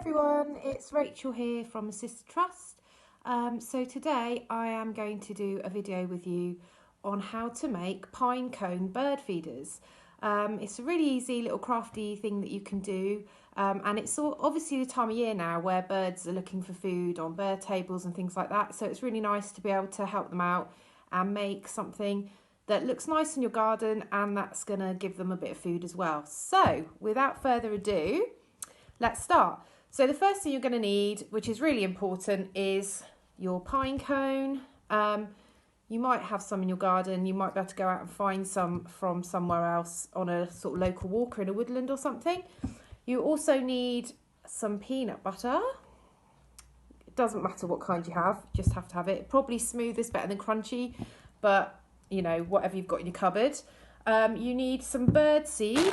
everyone, it's Rachel here from Assist Trust. So today I am going to do a video with you on how to make pine cone bird feeders. It's a really easy little crafty thing that you can do, and it's obviously the time of year now where birds are looking for food on bird tables and things like that, so it's really nice to be able to help them out and make something that looks nice in your garden and that's going to give them a bit of food as well. So without further ado, let's start. So the first thing you're going to need, which is really important, is your pine cone. You might have some in your garden. You might be able to go out and find some from somewhere else on a sort of local walk or in a woodland or something. You also need some peanut butter. It doesn't matter what kind you have, you just have to have it. Probably smooth is better than crunchy, but you know, whatever you've got in your cupboard. You need some bird seed.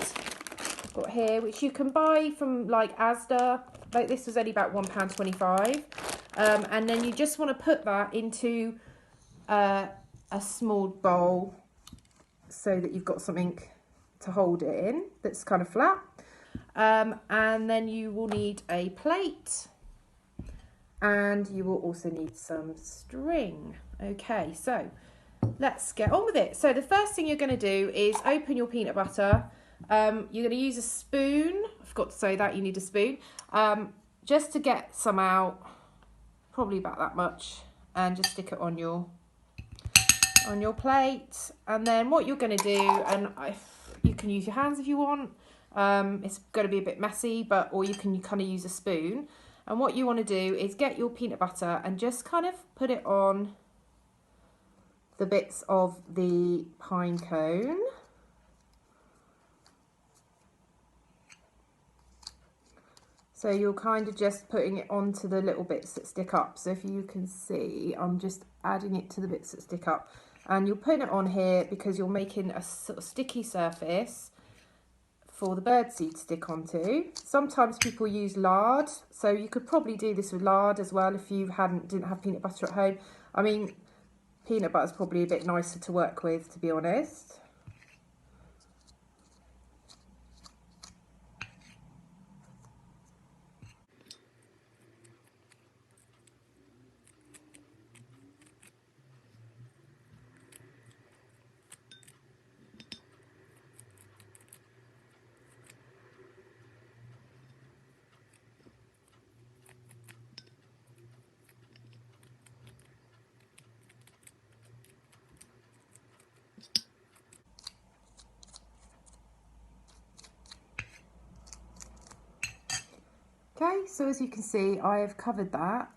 Got here, which you can buy from like Asda. Like this was only about £1.25, and then you just want to put that into a small bowl so that you've got something to hold it in that's kind of flat, and then you will need a plate, and you will also need some string. Okay, so let's get on with it. So the first thing you're going to do is open your peanut butter. You're going to use a spoon. I forgot to say that you need a spoon, just to get some out, probably about that much, and just stick it on your plate. And then what you're going to do, and you can use your hands if you want. It's going to be a bit messy, or you can kind of use a spoon. And what you want to do is get your peanut butter and just kind of put it on the bits of the pine cone. So you're kind of just putting it onto the little bits that stick up. So if you can see, I'm just adding it to the bits that stick up. And you'll put it on here because you're making a sort of sticky surface for the birdseed to stick onto. Sometimes people use lard, so you could probably do this with lard as well if you didn't have peanut butter at home. I mean, peanut butter is probably a bit nicer to work with, to be honest. Okay, so as you can see, I have covered that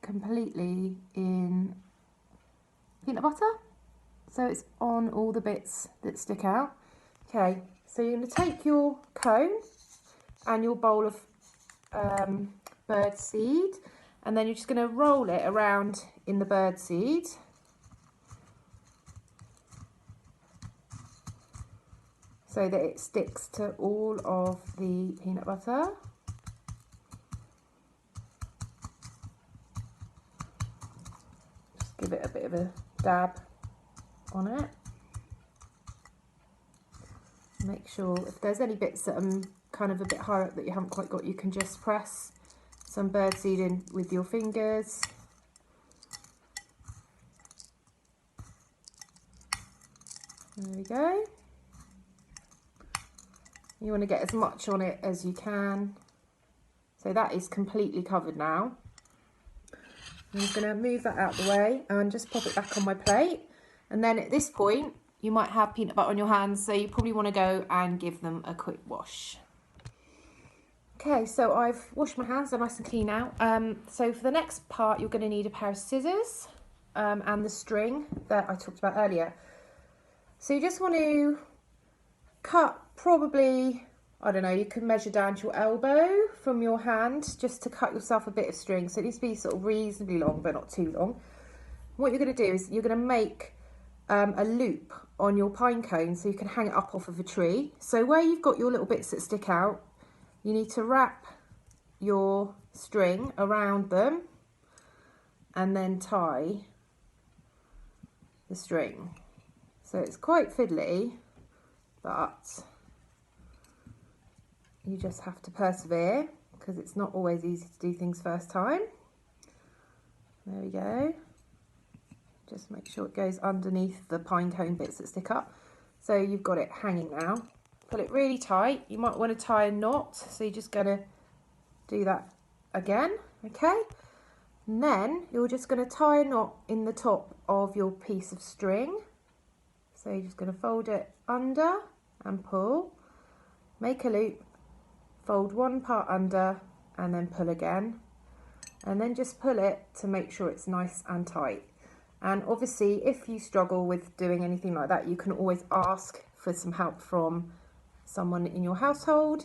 completely in peanut butter. So it's on all the bits that stick out. Okay, so you're going to take your cone and your bowl of bird seed, and then you're just going to roll it around in the bird seed. So that it sticks to all of the peanut butter. Give it a bit of a dab on it. Make sure if there's any bits that are kind of a bit higher up that you haven't quite got, you can just press some birdseed in with your fingers. There we go. You want to get as much on it as you can. So that is completely covered now. I'm just going to move that out of the way and just pop it back on my plate. And then at this point, you might have peanut butter on your hands, so you probably want to go and give them a quick wash. Okay, so I've washed my hands, they're nice and clean now. So for the next part, you're going to need a pair of scissors and the string that I talked about earlier. So you just want to cut probably, I don't know, you can measure down to your elbow from your hand just to cut yourself a bit of string. So it needs to be sort of reasonably long, but not too long. What you're going to do is you're going to make a loop on your pine cone so you can hang it up off of a tree. So where you've got your little bits that stick out, you need to wrap your string around them and then tie the string. So it's quite fiddly, but you just have to persevere. because it's not always easy to do things first time. There we go. Just make sure it goes underneath the pine cone bits that stick up. So you've got it hanging now. Pull it really tight. You might want to tie a knot, so you're just going to do that again, okay? And then you're just going to tie a knot in the top of your piece of string. So you're just going to fold it under and pull, make a loop, fold one part under and then pull again, and then just pull it to make sure it's nice and tight. And obviously if you struggle with doing anything like that, you can always ask for some help from someone in your household.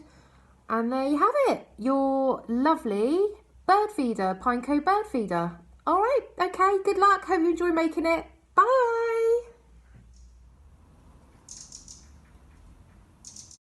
And there you have it, your lovely bird feeder, Pinecone bird feeder. All right, okay, good luck. Hope you enjoy making it. Bye.